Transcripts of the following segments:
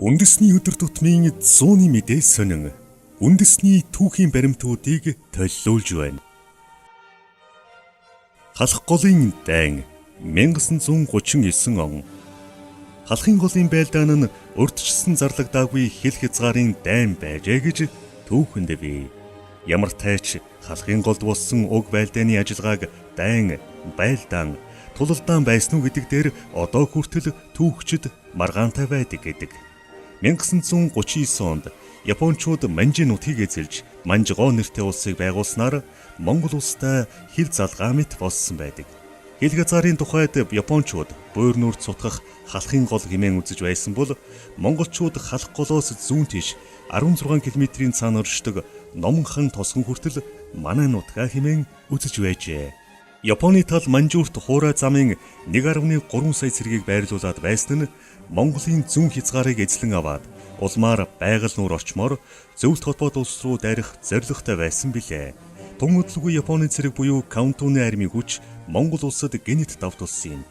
Үндэсний өдөр тутмын 100-ны мэдээ сонин үндэсний түүхийн баримтуудыг толилуулж байна. Халах голын дайн 1939 он. Халахын голын байлдаан нь урдчилсан зарлагдаагүй хэл хязгаарын дайн байжээ гэж түүхэнд бий. Ямар тайч халахын голд болсон уг байлдааны ажиллагааг дайн, байлдаан, тулалдаан байсан уу гэдэг дээр одоо хүртэл түүхчид маргаантай байдаг гэдэг. 1939 онд Япончууд Манжи нутгийг эзэлж Манжгоо нэртэй улсыг байгуулснаар Монгол улстай хил залгаа мэт болсон байдаг. Хил хязгаарын тухайд Япончууд буур нүур цутгах халахын гол хэмээн үзэж байсан бол монголчууд халах голоос зүүн тийш 16 км-ийн цаана оршдог Номхон тосгон хүртэл манай нутгаа хэмээн үзэж байжээ. Японы тал Манжуурт хуурай замын 1.3 сая цэргийг байрлуулад байсан нь Монголын зүүн хязгаарыг эзлэн аваад улмаар байгаль нуур очмоор зөвлөлт холбоот улс руу дайрах зорилготой байсан билээ. Тун удалгүй Японы цэрэг буюу Каунтуны армийн хүч Монгол улсад гинэт давтуулсан юм.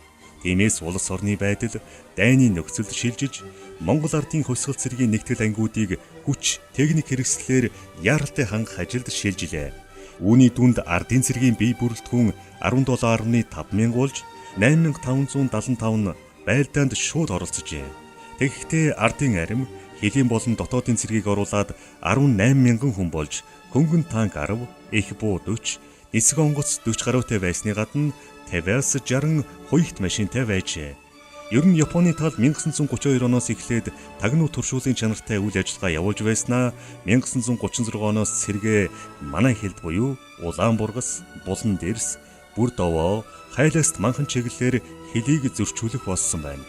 Тиймээс улс орны байдал дайны нөхцөлд шилжиж Монгол ардын хосгол цэргийн нэгтгэл ангиудыг хүч, техник хэрэгслээр яаралтай хангах ажилд шилжилээ. Үүний дүнд ардын цэргийн бие бүрэлдэхүүн 17.5 мянга болж 8575 байлдаанд шууд оролцожээ. Тэгэхдээ ардын арим хэлийн болон дотоодын цэргийг оруулаад 18 мянган хүн болж хөнгөн танк 10, их буу 40, нисэх онгоц 40 гаруйтай байсны гадна 50-аас 60 хуйхт машинтай байжээ. Ер нь Японы тал 1932 оноос эхлээд тагнуу туршуулын чанартай үйл ажиллагаа явуулж байснаа 1936 оноос сэргээ манай хэлд буюу Улаанбургас, Булан дэрс, Бүр довоо, хайласт манхан чиглэлээр хэлийг зөрчүүлэх болсон байна.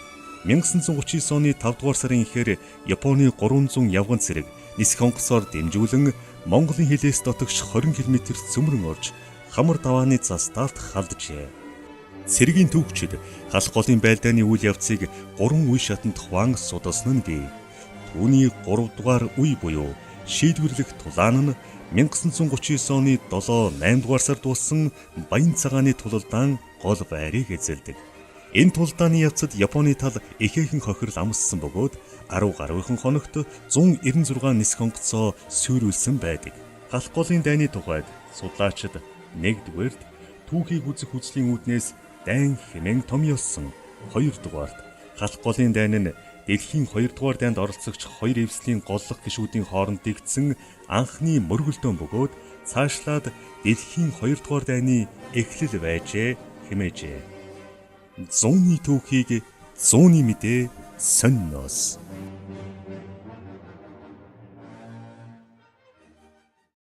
1939 оны 5 дугаар сарын эхээр Японы 300 явган цэрэг нисэх онгоцоор дэмжүүлэн Монголын хилээс дотогш 20 км цөмрөн орж хамар давааны застаалт халджээ. Цэргийн түүхчид халах голын байлдааны үйл явцыг 3 үе шатанд хуваан судалсан нь бий. Түүний 3 дугаар үе буюу шийдвэрлэх тулаан нь 1939 оны 7-8 дугаар сард болсон Баян цагааны тулалдаан гол байрыг эзэлдэг. Энэ тулалдааны явцад Японы тал ихээхэн хохирол амссан бөгөөд 10 гаруйхан хоногт 196 нисэх онгоцоо сүйрүүлсэн байдаг. Халах голын дайны тухайд судлаачид 1-р түүхийг үзэх хүслийн үүднээс дайн хэмээн томьёолсон. 2-р халах голын дайн нь дэлхийн 2-р дайнд оролцогч 2 эвслийн голлох гишүүдийн хооронд дэгдсэн анхны мөргөлдөөн бөгөөд цаашлаад дэлхийн 2-р дайны эхлэл байжээ хэмээжээ. 100-ны түүхийг 100-ны мэдээ сонноос.